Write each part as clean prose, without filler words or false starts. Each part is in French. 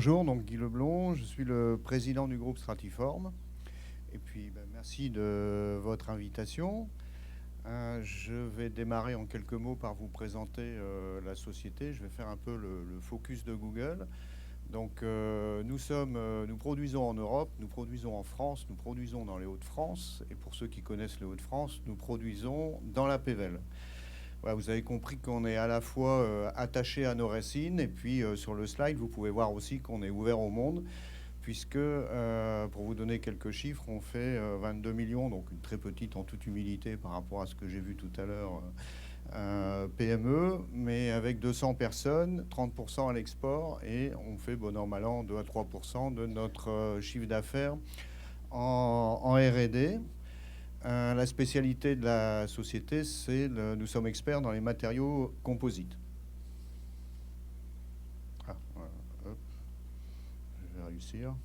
Bonjour, donc Guy Leblond, je suis le président du groupe Stratiform. Et puis, merci de votre invitation. Je vais démarrer en quelques mots par vous présenter la société. Je vais faire un peu le focus de Google. Donc, nous produisons en Europe, nous produisons en France, nous produisons dans les Hauts-de-France. Et pour ceux qui connaissent les Hauts-de-France, nous produisons dans la Pévèle. Voilà, vous avez compris qu'on est à la fois attaché à nos racines et puis sur le slide, vous pouvez voir aussi qu'on est ouvert au monde puisque, pour vous donner quelques chiffres, on fait 22 millions, donc une très petite en toute humilité par rapport à ce que j'ai vu tout à l'heure, PME, mais avec 200 personnes, 30% à l'export et on fait bon an mal an 2 à 3% de notre chiffre d'affaires en R&D. La spécialité de la société, c'est nous sommes experts dans les matériaux composites. Ah, voilà, hop, je vais réussir.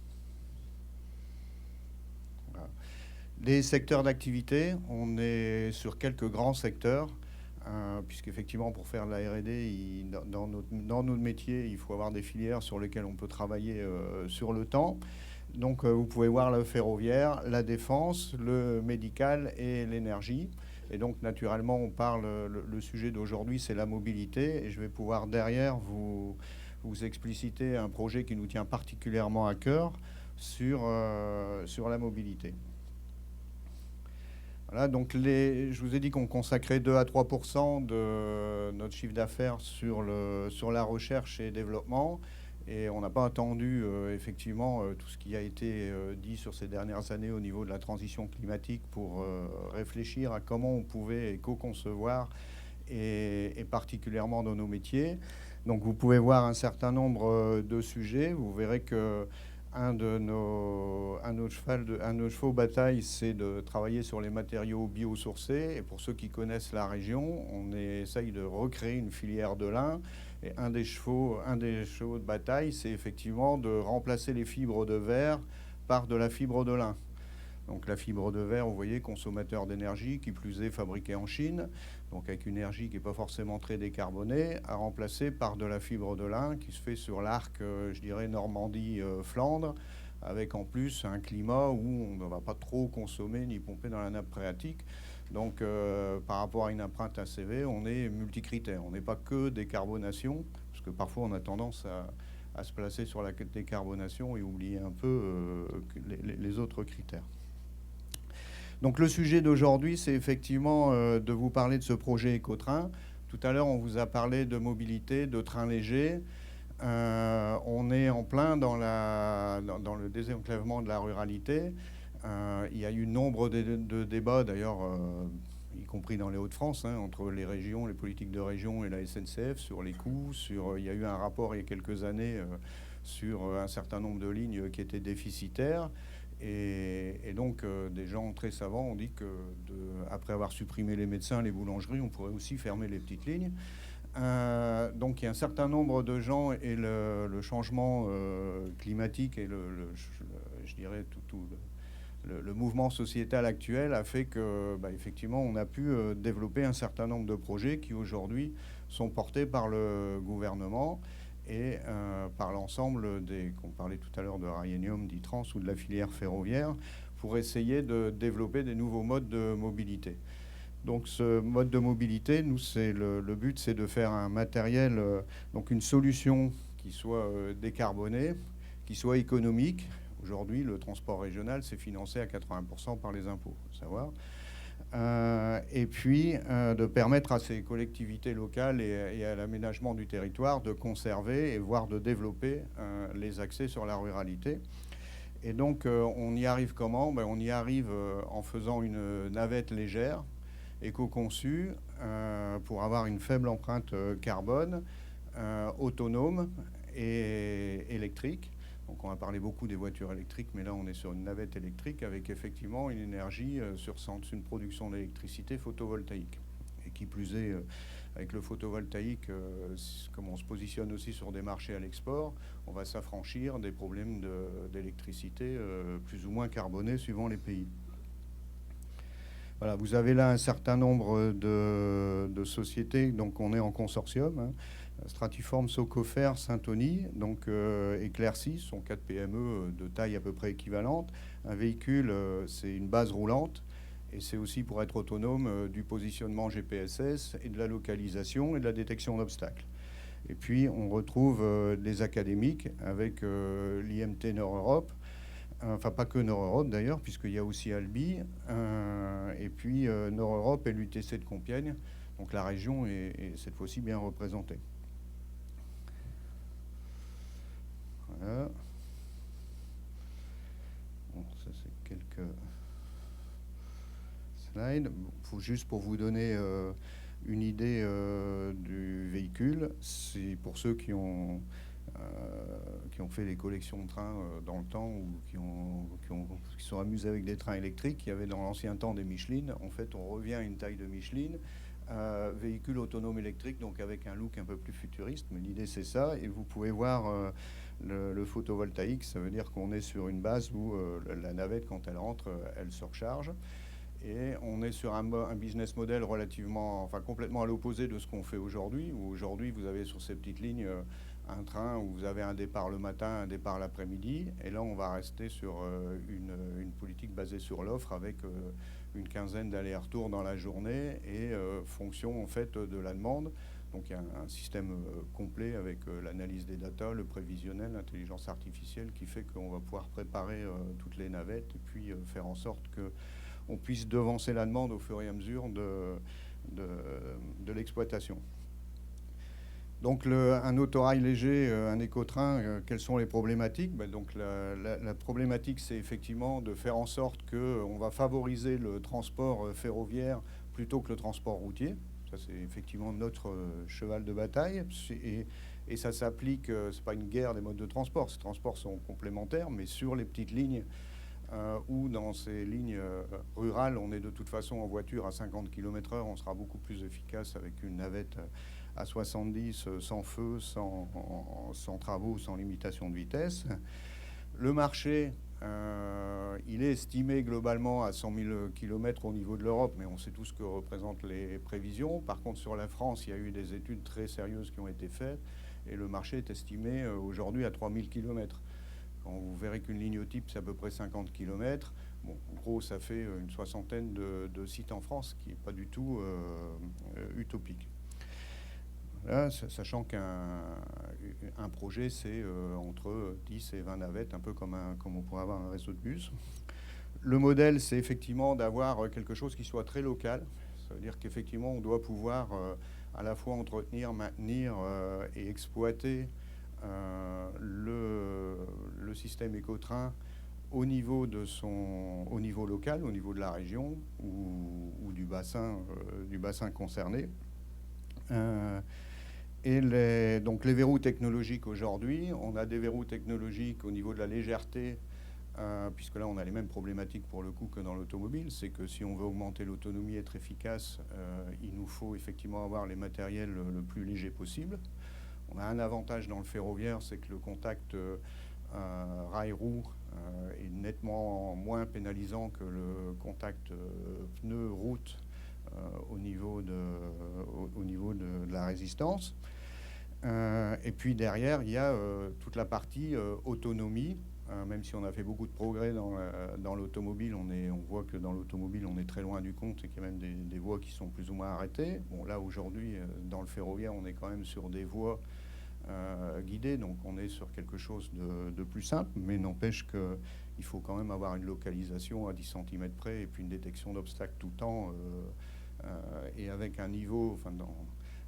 Voilà. Les secteurs d'activité, on est sur quelques grands secteurs, puisqu'effectivement, pour faire de la R&D, dans notre métier, il faut avoir des filières sur lesquelles on peut travailler sur le temps. Donc, vous pouvez voir le ferroviaire, la défense, le médical et l'énergie. Et donc, naturellement, on parle, le sujet d'aujourd'hui, c'est la mobilité. Et je vais pouvoir derrière vous expliciter un projet qui nous tient particulièrement à cœur sur la mobilité. Voilà, donc je vous ai dit qu'on consacrait 2 à 3% de notre chiffre d'affaires sur la recherche et développement. Et on n'a pas attendu effectivement tout ce qui a été dit sur ces dernières années au niveau de la transition climatique pour réfléchir à comment on pouvait éco-concevoir et particulièrement dans nos métiers. Donc vous pouvez voir un certain nombre de sujets. Vous verrez que un de nos chevaux bataille, c'est de travailler sur les matériaux biosourcés. Et pour ceux qui connaissent la région, on essaye de recréer une filière de lin. Et un des chevaux de bataille, c'est effectivement de remplacer les fibres de verre par de la fibre de lin. Donc la fibre de verre, vous voyez, consommateur d'énergie, qui plus est fabriquée en Chine, donc avec une énergie qui n'est pas forcément très décarbonée, à remplacer par de la fibre de lin qui se fait sur l'arc, je dirais, Normandie-Flandre, avec en plus un climat où on ne va pas trop consommer ni pomper dans la nappe phréatique. Donc par rapport à une empreinte ACV, on est multicritère. On n'est pas que décarbonation, parce que parfois on a tendance à se placer sur la décarbonation et oublier un peu les autres critères. Donc le sujet d'aujourd'hui, c'est effectivement de vous parler de ce projet Écotrain. Tout à l'heure, on vous a parlé de mobilité, de train léger. On est en plein dans le désenclavement de la ruralité. Il y a eu nombre de débats, d'ailleurs, y compris dans les Hauts-de-France, entre les régions, les politiques de région et la SNCF, sur les coûts. Il y a eu un rapport il y a quelques années sur un certain nombre de lignes qui étaient déficitaires. Et donc, des gens très savants ont dit que, après avoir supprimé les médecins, les boulangeries, on pourrait aussi fermer les petites lignes. Donc, il y a un certain nombre de gens et le changement climatique et je dirais le mouvement sociétal actuel a fait que, effectivement, on a pu développer un certain nombre de projets qui aujourd'hui sont portés par le gouvernement et par l'ensemble qu'on parlait tout à l'heure de Rhenium, d'Itrans ou de la filière ferroviaire, pour essayer de développer des nouveaux modes de mobilité. Donc ce mode de mobilité, nous, le but, c'est de faire un matériel, donc une solution qui soit décarbonée, qui soit économique. Aujourd'hui, le transport régional, c'est financé à 80% par les impôts, il faut savoir. Et puis de permettre à ces collectivités locales et à l'aménagement du territoire de conserver et voire de développer les accès sur la ruralité. Et donc on y arrive comment ? On y arrive en faisant une navette légère, éco-conçue, pour avoir une faible empreinte carbone, autonome et électrique. Donc on a parlé beaucoup des voitures électriques, mais là on est sur une navette électrique avec effectivement une énergie sur une production d'électricité photovoltaïque. Et qui plus est, avec le photovoltaïque, comme on se positionne aussi sur des marchés à l'export, on va s'affranchir des problèmes d'électricité plus ou moins carbonés suivant les pays. Voilà, vous avez là un certain nombre de sociétés, donc on est en consortium, Stratiform, Socofer, Syntony, donc éclaircies, sont 4 PME de taille à peu près équivalente. Un véhicule, c'est une base roulante, et c'est aussi pour être autonome du positionnement GPSS et de la localisation et de la détection d'obstacles. Et puis on retrouve des académiques avec l'IMT Nord-Europe, enfin pas que Nord-Europe d'ailleurs, puisqu'il y a aussi Albi, et puis Nord-Europe et l'UTC de Compiègne. Donc la région est cette fois-ci bien représentée. Voilà. Bon, ça c'est quelques slides. Juste pour vous donner une idée du véhicule, c'est pour ceux qui ont fait des collections de trains dans le temps ou qui sont amusés avec des trains électriques. Il y avait dans l'ancien temps des Michelin. En fait, on revient à une taille de Michelin. Véhicule autonome électrique, donc avec un look un peu plus futuriste, mais l'idée c'est ça. Et vous pouvez voir le photovoltaïque, ça veut dire qu'on est sur une base où la navette, quand elle rentre, elle se recharge. Et on est sur un business model relativement, enfin complètement à l'opposé de ce qu'on fait aujourd'hui, où aujourd'hui vous avez sur ces petites lignes un train où vous avez un départ le matin, un départ l'après-midi, et là on va rester sur une politique basée sur l'offre avec une quinzaine d'allers-retours dans la journée et fonction en fait de la demande. Donc il y a un système complet avec l'analyse des datas, le prévisionnel, l'intelligence artificielle qui fait qu'on va pouvoir préparer toutes les navettes et puis faire en sorte qu'on puisse devancer la demande au fur et à mesure de l'exploitation. Donc un autorail léger, un écotrain, quelles sont les problématiques? Donc la problématique, c'est effectivement de faire en sorte qu'on va favoriser le transport ferroviaire plutôt que le transport routier. Ça, c'est effectivement notre cheval de bataille. Et ça s'applique, c'est pas une guerre des modes de transport. Ces transports sont complémentaires, mais sur les petites lignes ou dans ces lignes rurales, on est de toute façon en voiture à 50 km/h. On sera beaucoup plus efficace avec une navette à 70, sans feu, sans travaux, sans limitation de vitesse. Le marché, il est estimé globalement à 100 000 km au niveau de l'Europe, mais on sait tous ce que représentent les prévisions. Par contre, sur la France, il y a eu des études très sérieuses qui ont été faites, et le marché est estimé aujourd'hui à 3 000 km. Quand vous verrez qu'une ligne type, c'est à peu près 50 km, bon, en gros, ça fait une soixantaine de sites en France, ce qui n'est pas du tout utopique. Là, sachant qu'un projet, c'est entre 10 et 20 navettes, un peu comme on pourrait avoir un réseau de bus. Le modèle, c'est effectivement d'avoir quelque chose qui soit très local. Ça veut dire qu'effectivement, on doit pouvoir à la fois entretenir, maintenir et exploiter le système écotrain au niveau local, au niveau de la région ou du bassin concerné. Donc les verrous technologiques aujourd'hui, on a des verrous technologiques au niveau de la légèreté, puisque là on a les mêmes problématiques pour le coup que dans l'automobile, c'est que si on veut augmenter l'autonomie et être efficace, il nous faut effectivement avoir les matériels le plus léger possible. On a un avantage dans le ferroviaire, c'est que le contact rail-roue est nettement moins pénalisant que le contact pneu-route au niveau de la résistance. Et puis derrière, il y a toute la partie autonomie. Même si on a fait beaucoup de progrès dans l'automobile, on voit que dans l'automobile, on est très loin du compte et qu'il y a même des voies qui sont plus ou moins arrêtées. Bon, là, aujourd'hui, dans le ferroviaire, on est quand même sur des voies guidées, donc on est sur quelque chose de plus simple, mais n'empêche qu'il faut quand même avoir une localisation à 10 cm près et puis une détection d'obstacles tout le temps et avec un niveau,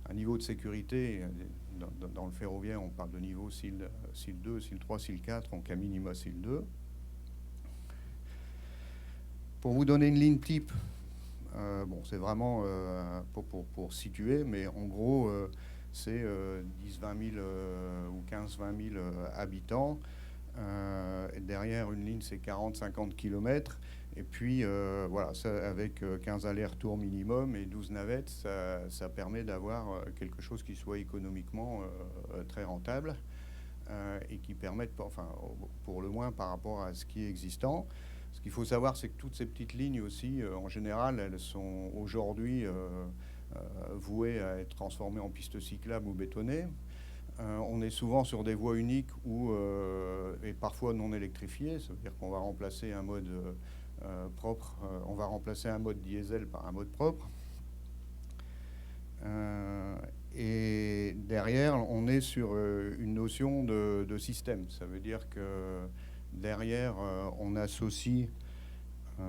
un niveau de sécurité. Dans le ferroviaire, on parle de niveau SIL 2, SIL 3, SIL 4, donc à minima SIL 2. Pour vous donner une ligne type, bon, c'est vraiment pour situer, mais en gros, c'est 10, 20 000 ou 15, 20 000 habitants. Et derrière une ligne, c'est 40, 50 km. Et puis, voilà, ça, avec 15 allers-retours minimum et 12 navettes, ça permet d'avoir quelque chose qui soit économiquement très rentable et qui permette, enfin, pour le moins par rapport à ce qui est existant. Ce qu'il faut savoir, c'est que toutes ces petites lignes aussi, en général, elles sont aujourd'hui vouées à être transformées en pistes cyclables ou bétonnées. On est souvent sur des voies uniques et parfois non électrifiées. Ça veut dire qu'on va remplacer un mode propre, on va remplacer un mode diesel par un mode propre. Et derrière, on est sur une notion de système. Ça veut dire que derrière, on associe... hop.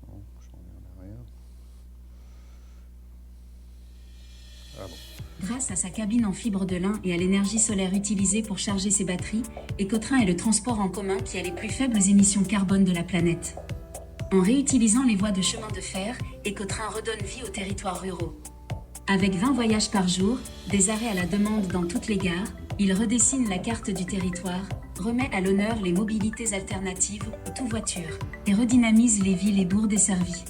Bon, je reviens derrière. Ah bon. Grâce à sa cabine en fibre de lin et à l'énergie solaire utilisée pour charger ses batteries, Ecotrain est le transport en commun qui a les plus faibles émissions carbone de la planète. En réutilisant les voies de chemin de fer, Ecotrain redonne vie aux territoires ruraux. Avec 20 voyages par jour, des arrêts à la demande dans toutes les gares, il redessine la carte du territoire, remet à l'honneur les mobilités alternatives, tout voiture, et redynamise les villes et bourgs desservies.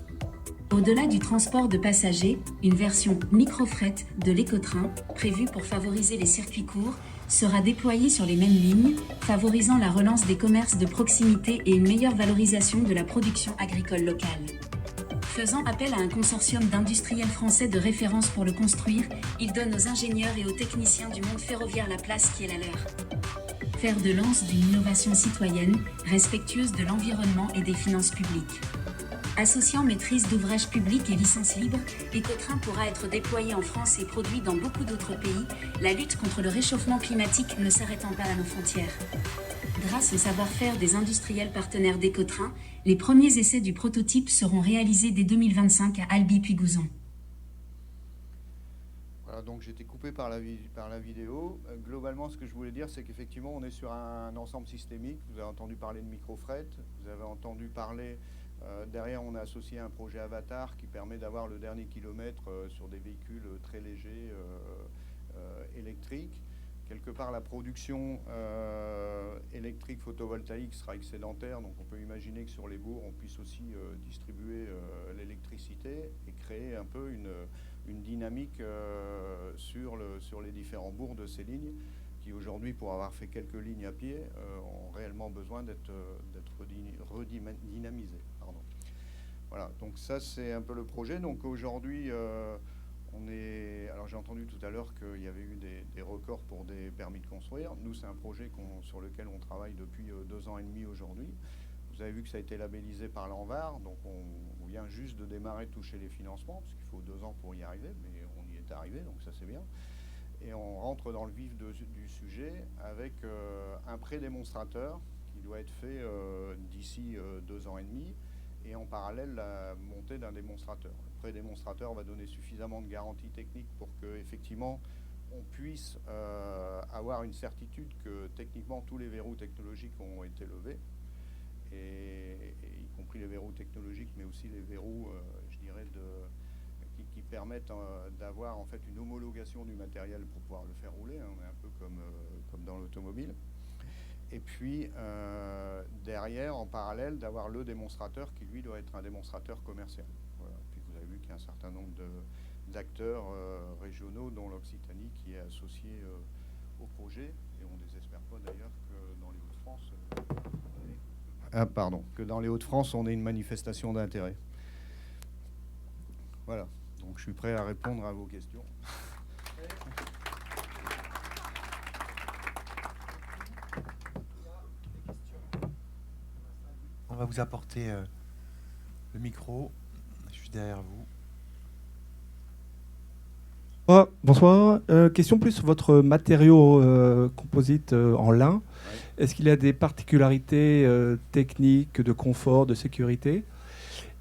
Au-delà du transport de passagers, une version micro-fret de l'Ecotrain, prévue pour favoriser les circuits courts, sera déployée sur les mêmes lignes, favorisant la relance des commerces de proximité et une meilleure valorisation de la production agricole locale. Faisant appel à un consortium d'industriels français de référence pour le construire, il donne aux ingénieurs et aux techniciens du monde ferroviaire la place qui est la leur. Fer de lance d'une innovation citoyenne, respectueuse de l'environnement et des finances publiques. Associant maîtrise d'ouvrages publics et licences libres, Ecotrain pourra être déployé en France et produit dans beaucoup d'autres pays, la lutte contre le réchauffement climatique ne s'arrêtant pas à nos frontières. Grâce au savoir-faire des industriels partenaires d'Ecotrain, les premiers essais du prototype seront réalisés dès 2025 à Albi-Puygouzon. Voilà, donc j'ai été coupé par la vidéo. Globalement, ce que je voulais dire, c'est qu'effectivement, on est sur un ensemble systémique. Vous avez entendu parler de micro-fret, vous avez entendu parler... derrière, on a associé un projet Avatar qui permet d'avoir le dernier kilomètre sur des véhicules très légers électriques. Quelque part, la production électrique photovoltaïque sera excédentaire, donc on peut imaginer que sur les bourgs, on puisse aussi distribuer l'électricité et créer un peu une dynamique sur les différents bourgs de ces lignes qui aujourd'hui, pour avoir fait quelques lignes à pied, ont réellement besoin d'être redynamisés. Voilà, donc ça c'est un peu le projet. Donc aujourd'hui, alors j'ai entendu tout à l'heure qu'il y avait eu des records pour des permis de construire. Nous, c'est un projet sur lequel on travaille depuis 2 ans et demi aujourd'hui. Vous avez vu que ça a été labellisé par l'ANVAR, donc on vient juste de démarrer de toucher les financements, parce qu'il faut 2 ans pour y arriver, mais on y est arrivé, donc ça c'est bien. Et on rentre dans le vif du sujet avec un pré-démonstrateur qui doit être fait d'ici 2 ans et demi, et en parallèle la montée d'un démonstrateur. Le pré-démonstrateur va donner suffisamment de garanties techniques pour qu'effectivement on puisse avoir une certitude que techniquement tous les verrous technologiques ont été levés, et y compris les verrous technologiques, mais aussi les verrous, je dirais, qui permettent d'avoir en fait une homologation du matériel pour pouvoir le faire rouler. On est un peu comme dans l'automobile. Et puis derrière, en parallèle, d'avoir le démonstrateur qui lui doit être un démonstrateur commercial. Voilà. Puis vous avez vu qu'il y a un certain nombre d'acteurs régionaux, dont l'Occitanie, qui est associé au projet. Et on ne désespère pas d'ailleurs que dans les Hauts-de-France, on ait une manifestation d'intérêt. Voilà. Donc je suis prêt à répondre à vos questions. On va vous apporter le micro. Je suis derrière vous. Oh, bonsoir. Question plus sur votre matériau composite en lin. Ouais. Est-ce qu'il a des particularités techniques, de confort, de sécurité ?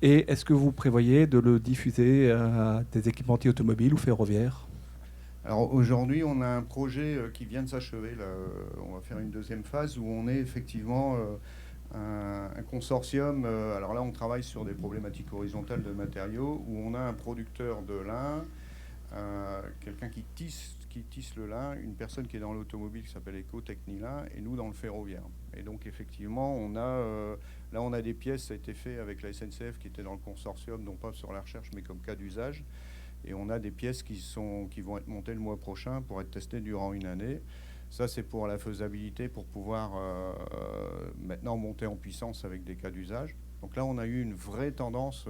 Et est-ce que vous prévoyez de le diffuser à des équipementiers automobiles ou ferroviaires ? Alors aujourd'hui, on a un projet qui vient de s'achever. On va faire une deuxième phase où on est effectivement un consortium. Alors là, on travaille sur des problématiques horizontales de matériaux où on a un producteur de lin, quelqu'un qui tisse le lin, une personne qui est dans l'automobile qui s'appelle Ecotechnilin, et nous dans le ferroviaire. Et donc effectivement, on a des pièces, ça a été fait avec la SNCF qui était dans le consortium, non pas sur la recherche, mais comme cas d'usage. Et on a des pièces qui vont être montées le mois prochain pour être testées durant une année. Ça, c'est pour la faisabilité, pour pouvoir maintenant monter en puissance avec des cas d'usage. Donc là, on a eu une vraie tendance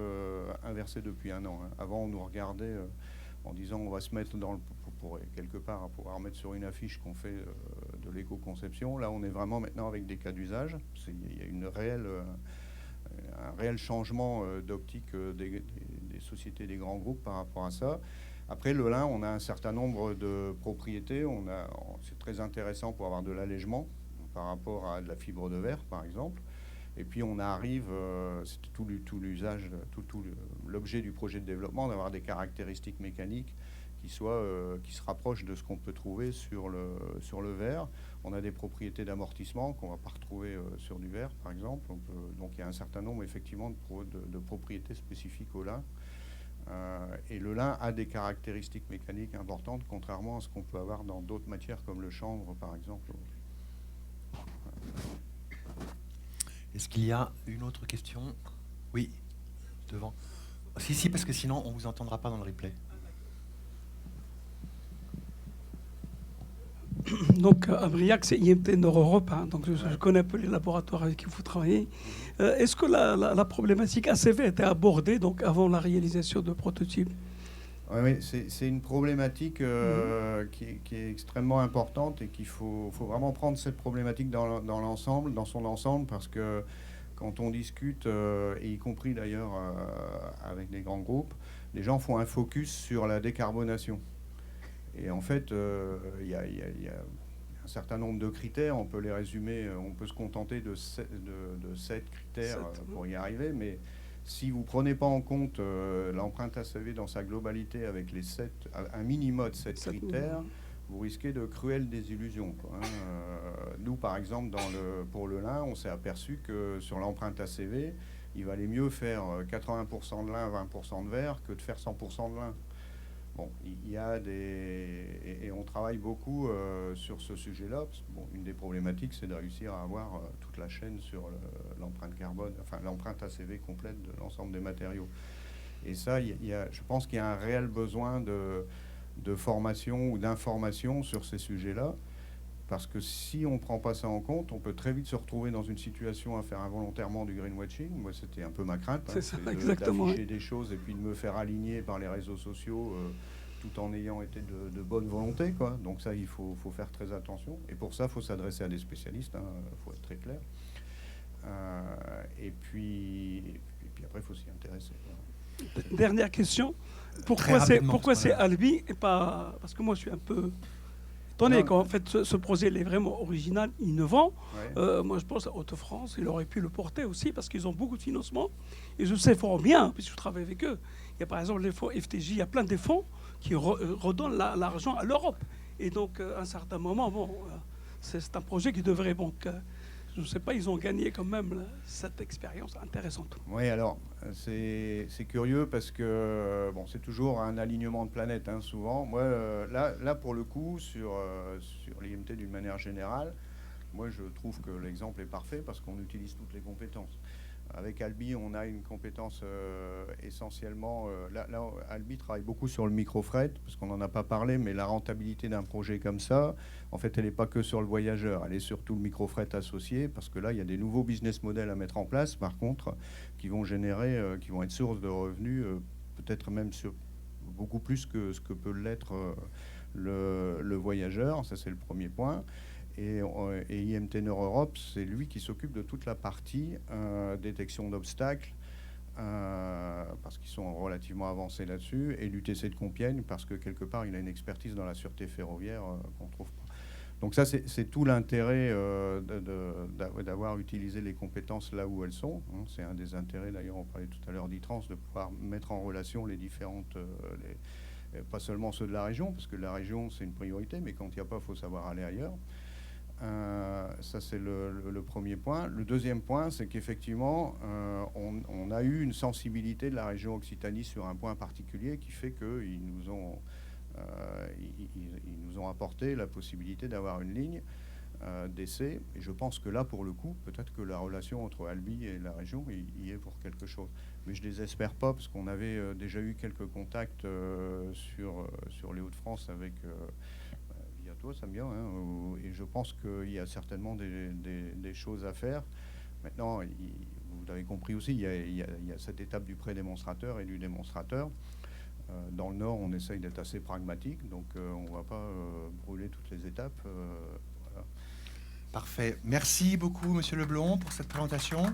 inversée depuis un an. Hein. Avant, on nous regardait en disant on va se mettre pour quelque part à pouvoir mettre sur une affiche qu'on fait de l'éco-conception. Là, on est vraiment maintenant avec des cas d'usage. Il y a un réel changement d'optique des sociétés, des grands groupes par rapport à ça. Après, le lin, on a un certain nombre de propriétés. C'est très intéressant pour avoir de l'allègement par rapport à de la fibre de verre, par exemple. Et puis on arrive, c'était tout l'usage, l'objet du projet de développement, d'avoir des caractéristiques mécaniques qui se rapprochent de ce qu'on peut trouver sur le verre. On a des propriétés d'amortissement qu'on ne va pas retrouver sur du verre, par exemple. Donc il y a un certain nombre, effectivement, de propriétés spécifiques au lin. Et le lin a des caractéristiques mécaniques importantes, contrairement à ce qu'on peut avoir dans d'autres matières comme le chanvre, par exemple. Est-ce qu'il y a une autre question? Oui, devant. Si, parce que sinon, on ne vous entendra pas dans le replay. Donc, à Briac, c'est IMT Nord-Europe, hein, donc je connais un peu les laboratoires avec qui vous travaillez. Est-ce que la problématique ACV a été abordée donc, avant la réalisation de prototypes? Oui, c'est une problématique qui est extrêmement importante et qu'il faut vraiment prendre cette problématique dans son ensemble, parce que quand on discute, et y compris d'ailleurs avec des grands groupes, les gens font un focus sur la décarbonation. Et en fait, il y a un certain nombre de critères, on peut les résumer, on peut se contenter de 7 critères pour y arriver, mais si vous ne prenez pas en compte l'empreinte ACV dans sa globalité avec un minimum de 7 critères, vous risquez de cruelles désillusions, quoi, hein. Nous, par exemple, pour le lin, on s'est aperçu que sur l'empreinte ACV, il valait mieux faire 80% de lin, 20% de verre que de faire 100% de lin. Bon, il y a et on travaille beaucoup sur ce sujet-là. Bon, une des problématiques, c'est de réussir à avoir toute la chaîne sur l'empreinte carbone, enfin l'empreinte ACV complète de l'ensemble des matériaux. Et ça, je pense qu'il y a un réel besoin de formation ou d'information sur ces sujets-là. Parce que si on ne prend pas ça en compte, on peut très vite se retrouver dans une situation à faire involontairement du greenwashing. Moi, c'était un peu ma crainte. C'est ça, exactement. D'afficher des choses et puis de me faire aligner par les réseaux sociaux tout en ayant été de bonne volonté, quoi. Donc ça, il faut faire très attention. Et pour ça, il faut s'adresser à des spécialistes, hein, faut être très clair. Et puis après, il faut s'y intéresser, quoi. Dernière question. Pourquoi c'est Albi et pas... Parce que moi, je suis un peu... étonné qu'en fait, ce projet il est vraiment original, innovant. Ouais. Moi, je pense à Haute-France, il aurait pu le porter aussi parce qu'ils ont beaucoup de financement. Et je sais fort bien, puisque je travaille avec eux. Il y a par exemple les fonds FTJ, il y a plein de fonds qui redonnent l'argent à l'Europe. Et donc, à un certain moment, c'est un projet qui devrait... je ne sais pas, ils ont gagné quand même cette expérience intéressante. Oui, alors, c'est curieux parce que c'est toujours un alignement de planètes, hein, souvent. Moi, là, pour le coup, sur l'IMT d'une manière générale, moi, je trouve que l'exemple est parfait parce qu'on utilise toutes les compétences. Avec Albi, on a une compétence essentiellement... Là, Albi travaille beaucoup sur le microfret, parce qu'on n'en a pas parlé, mais la rentabilité d'un projet comme ça, en fait, elle n'est pas que sur le voyageur, elle est surtout le microfret associé, parce que là, il y a des nouveaux business models à mettre en place, par contre, qui vont être source de revenus, peut-être même beaucoup plus que ce que peut l'être le voyageur. Ça, c'est le premier point. Et IMT Nord-Europe, c'est lui qui s'occupe de toute la partie détection d'obstacles, parce qu'ils sont relativement avancés là-dessus, et l'UTC de Compiègne, parce que quelque part, il a une expertise dans la sûreté ferroviaire qu'on ne trouve pas. Donc ça, c'est tout l'intérêt d'avoir utilisé les compétences là où elles sont. Hein. C'est un des intérêts, d'ailleurs, on parlait tout à l'heure d'ITRANS, de pouvoir mettre en relation les différentes... pas seulement ceux de la région, parce que la région, c'est une priorité, mais quand il n'y a pas, il faut savoir aller ailleurs. Ça, c'est le premier point. Le deuxième point, c'est qu'effectivement, on a eu une sensibilité de la région Occitanie sur un point particulier qui fait qu'ils nous ont apporté la possibilité d'avoir une ligne d'essai. Et je pense que là, pour le coup, peut-être que la relation entre Albi et la région y est pour quelque chose. Mais je ne les espère pas, parce qu'on avait déjà eu quelques contacts sur les Hauts-de-France avec... toi, ça me vient, hein, et je pense qu'il y a certainement des choses à faire. Maintenant, vous vous l'avez compris aussi, il y a cette étape du pré-démonstrateur et du démonstrateur. Dans le Nord, on essaye d'être assez pragmatique, donc on ne va pas brûler toutes les étapes. Voilà. Parfait. Merci beaucoup, Monsieur Leblond, pour cette présentation.